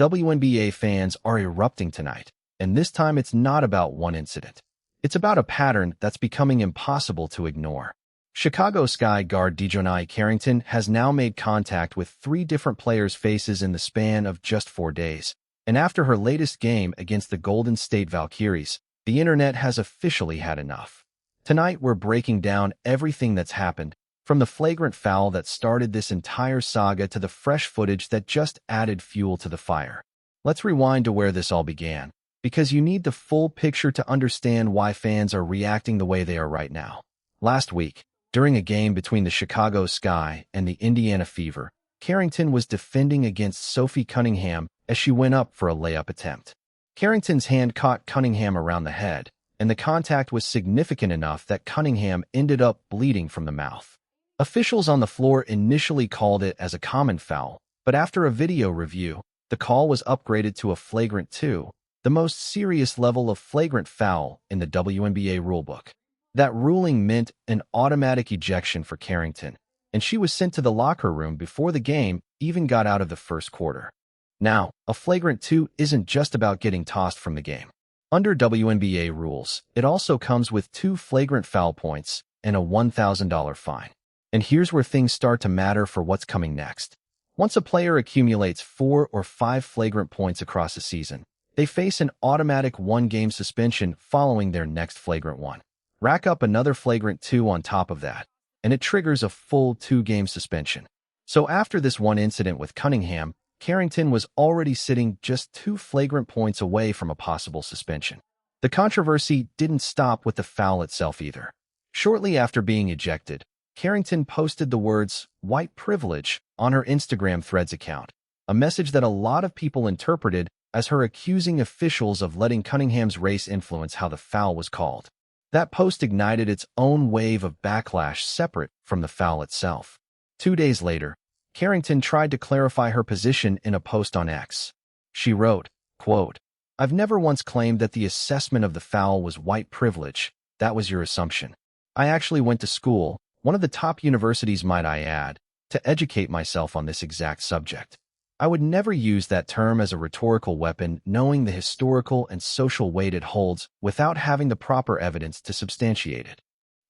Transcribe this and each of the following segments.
WNBA fans are erupting tonight, and this time it's not about one incident. It's about a pattern that's becoming impossible to ignore. Chicago Sky guard DiJonai Carrington has now made contact with 3 different players' faces in the span of just 4 days. And after her latest game against the Golden State Valkyries, the internet has officially had enough. Tonight we're breaking down everything that's happened, from the flagrant foul that started this entire saga to the fresh footage that just added fuel to the fire. Let's rewind to where this all began, because you need the full picture to understand why fans are reacting the way they are right now. Last week, during a game between the Chicago Sky and the Indiana Fever, Carrington was defending against Sophie Cunningham as she went up for a layup attempt. Carrington's hand caught Cunningham around the head, and the contact was significant enough that Cunningham ended up bleeding from the mouth. Officials on the floor initially called it as a common foul, but after a video review, the call was upgraded to a flagrant 2, the most serious level of flagrant foul in the WNBA rulebook. That ruling meant an automatic ejection for Carrington, and she was sent to the locker room before the game even got out of the first quarter. Now, a flagrant 2 isn't just about getting tossed from the game. Under WNBA rules, it also comes with 2 flagrant foul points and a $1,000 fine. And here's where things start to matter for what's coming next. Once a player accumulates 4 or 5 flagrant points across a season, they face an automatic 1-game suspension following their next flagrant 1. Rack up another flagrant 2 on top of that, and it triggers a full 2-game suspension. So after this one incident with Cunningham, Carrington was already sitting just 2 flagrant points away from a possible suspension. The controversy didn't stop with the foul itself either. Shortly after being ejected, Carrington posted the words, "white privilege," on her Instagram Threads account, a message that a lot of people interpreted as her accusing officials of letting Cunningham's race influence how the foul was called. That post ignited its own wave of backlash separate from the foul itself. 2 days later, Carrington tried to clarify her position in a post on X. She wrote, quote, "I've never once claimed that the assessment of the foul was white privilege. That was your assumption. I actually went to school, one of the top universities might I add, to educate myself on this exact subject. I would never use that term as a rhetorical weapon knowing the historical and social weight it holds without having the proper evidence to substantiate it."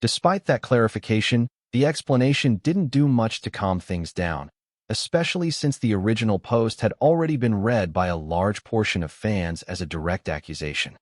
Despite that clarification, the explanation didn't do much to calm things down, especially since the original post had already been read by a large portion of fans as a direct accusation.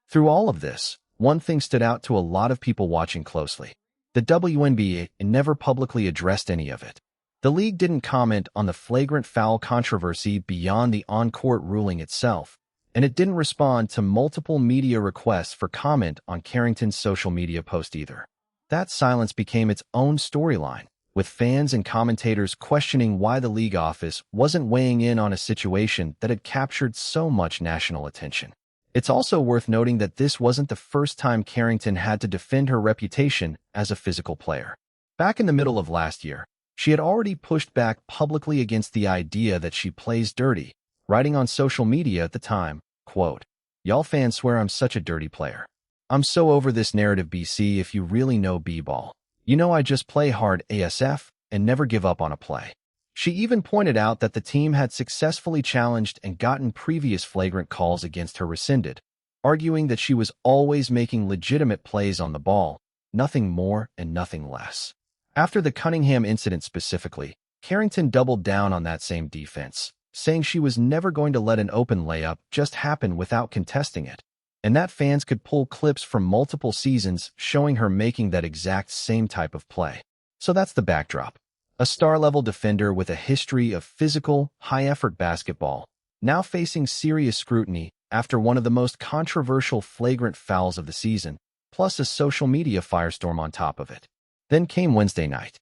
Through all of this, one thing stood out to a lot of people watching closely. The WNBA never publicly addressed any of it. The league didn't comment on the flagrant foul controversy beyond the on-court ruling itself, and it didn't respond to multiple media requests for comment on Carrington's social media post either. That silence became its own storyline, with fans and commentators questioning why the league office wasn't weighing in on a situation that had captured so much national attention. It's also worth noting that this wasn't the first time Carrington had to defend her reputation as a physical player. Back in the middle of last year, she had already pushed back publicly against the idea that she plays dirty, writing on social media at the time, quote, "Y'all fans swear I'm such a dirty player. I'm so over this narrative BC if you really know b-ball. You know I just play hard ASF and never give up on a play." She even pointed out that the team had successfully challenged and gotten previous flagrant calls against her rescinded, arguing that she was always making legitimate plays on the ball, nothing more and nothing less. After the Cunningham incident specifically, Carrington doubled down on that same defense, saying she was never going to let an open layup just happen without contesting it, and that fans could pull clips from multiple seasons showing her making that exact same type of play. So that's the backdrop. A star-level defender with a history of physical, high-effort basketball, now facing serious scrutiny after one of the most controversial flagrant fouls of the season, plus a social media firestorm on top of it. Then came Wednesday night.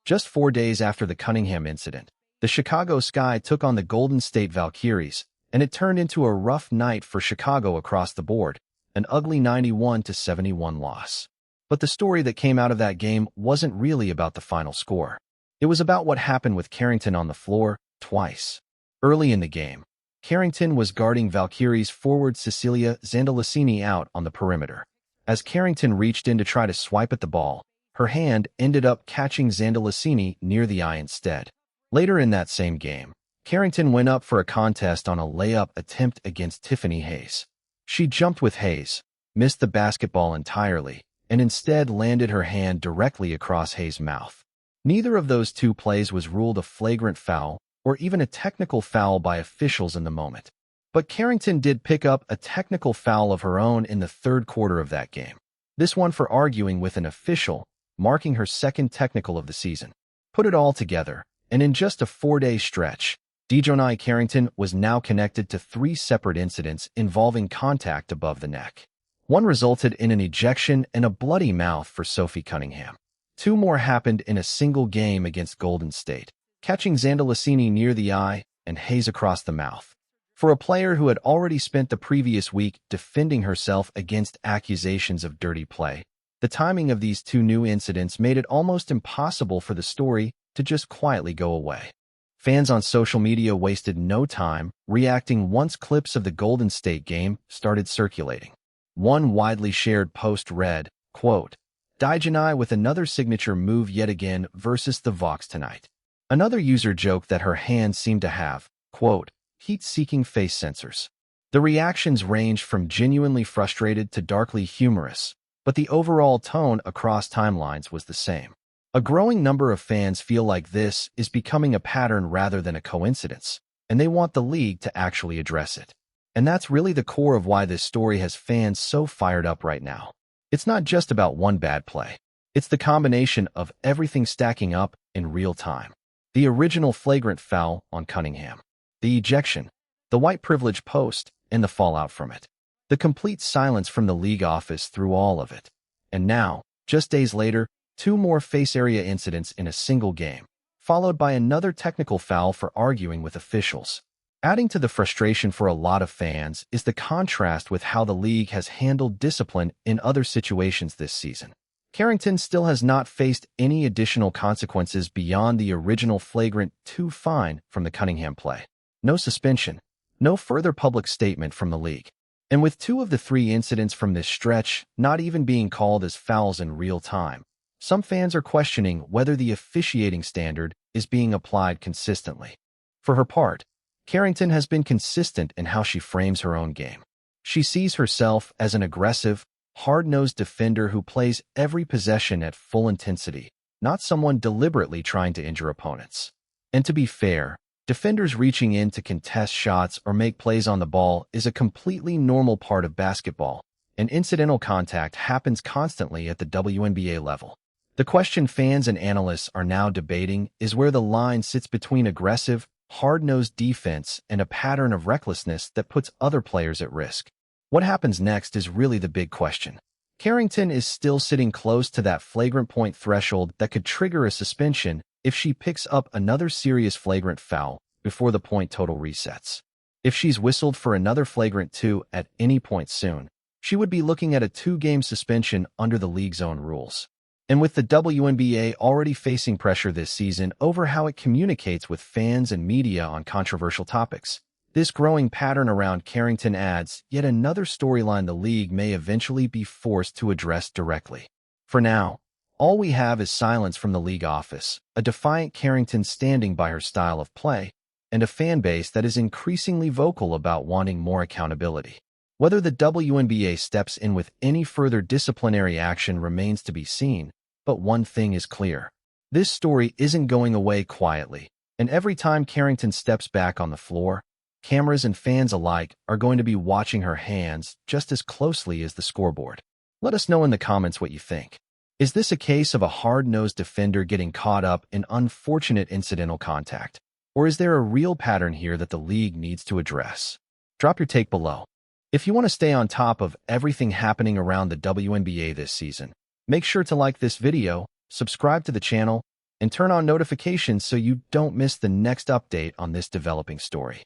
Just 4 days after the Cunningham incident, the Chicago Sky took on the Golden State Valkyries, and it turned into a rough night for Chicago across the board, an ugly 91-71 loss. But the story that came out of that game wasn't really about the final score. It was about what happened with Carrington on the floor twice. Early in the game, Carrington was guarding Valkyries forward Cecilia Zandalicini out on the perimeter. As Carrington reached in to try to swipe at the ball, her hand ended up catching Zandalicini near the eye instead. Later in that same game, Carrington went up for a contest on a layup attempt against Tiffany Hayes. She jumped with Hayes, missed the basketball entirely, and instead landed her hand directly across Hayes' mouth. Neither of those two plays was ruled a flagrant foul or even a technical foul by officials in the moment. But Carrington did pick up a technical foul of her own in the third quarter of that game. This one for arguing with an official, marking her second technical of the season. Put it all together, and in just a 4-day stretch, DiJonai Carrington was now connected to 3 separate incidents involving contact above the neck. One resulted in an ejection and a bloody mouth for Sophie Cunningham. 2 more happened in a single game against Golden State, catching Zandalicini near the eye and Hayes across the mouth. For a player who had already spent the previous week defending herself against accusations of dirty play, the timing of these 2 new incidents made it almost impossible for the story to just quietly go away. Fans on social media wasted no time reacting once clips of the Golden State game started circulating. One widely shared post read, quote, "DiJonai with another signature move yet again versus the Vox tonight." Another user joked that her hands seemed to have, quote, "heat-seeking face sensors." The reactions ranged from genuinely frustrated to darkly humorous, but the overall tone across timelines was the same. A growing number of fans feel like this is becoming a pattern rather than a coincidence, and they want the league to actually address it. And that's really the core of why this story has fans so fired up right now. It's not just about one bad play. It's the combination of everything stacking up in real time. The original flagrant foul on Cunningham, the ejection, the white privilege post, and the fallout from it. The complete silence from the league office through all of it. And now, just days later, 2 more face area incidents in a single game, followed by another technical foul for arguing with officials. Adding to the frustration for a lot of fans is the contrast with how the league has handled discipline in other situations this season. Carrington still has not faced any additional consequences beyond the original flagrant 2 fine from the Cunningham play. No suspension, no further public statement from the league. And with 2 of the 3 incidents from this stretch not even being called as fouls in real time, some fans are questioning whether the officiating standard is being applied consistently. For her part, Carrington has been consistent in how she frames her own game. She sees herself as an aggressive, hard-nosed defender who plays every possession at full intensity, not someone deliberately trying to injure opponents. And to be fair, defenders reaching in to contest shots or make plays on the ball is a completely normal part of basketball, and incidental contact happens constantly at the WNBA level. The question fans and analysts are now debating is where the line sits between aggressive, hard-nosed defense and a pattern of recklessness that puts other players at risk. What happens next is really the big question. Carrington is still sitting close to that flagrant point threshold that could trigger a suspension if she picks up another serious flagrant foul before the point total resets. If she's whistled for another flagrant 2 at any point soon, she would be looking at a 2-game suspension under the league's own rules. And with the WNBA already facing pressure this season over how it communicates with fans and media on controversial topics, this growing pattern around Carrington adds yet another storyline the league may eventually be forced to address directly. For now, all we have is silence from the league office, a defiant Carrington standing by her style of play, and a fan base that is increasingly vocal about wanting more accountability. Whether the WNBA steps in with any further disciplinary action remains to be seen, but one thing is clear. This story isn't going away quietly, and every time Carrington steps back on the floor, cameras and fans alike are going to be watching her hands just as closely as the scoreboard. Let us know in the comments what you think. Is this a case of a hard-nosed defender getting caught up in unfortunate incidental contact? Or is there a real pattern here that the league needs to address? Drop your take below. If you want to stay on top of everything happening around the WNBA this season, make sure to like this video, subscribe to the channel, and turn on notifications so you don't miss the next update on this developing story.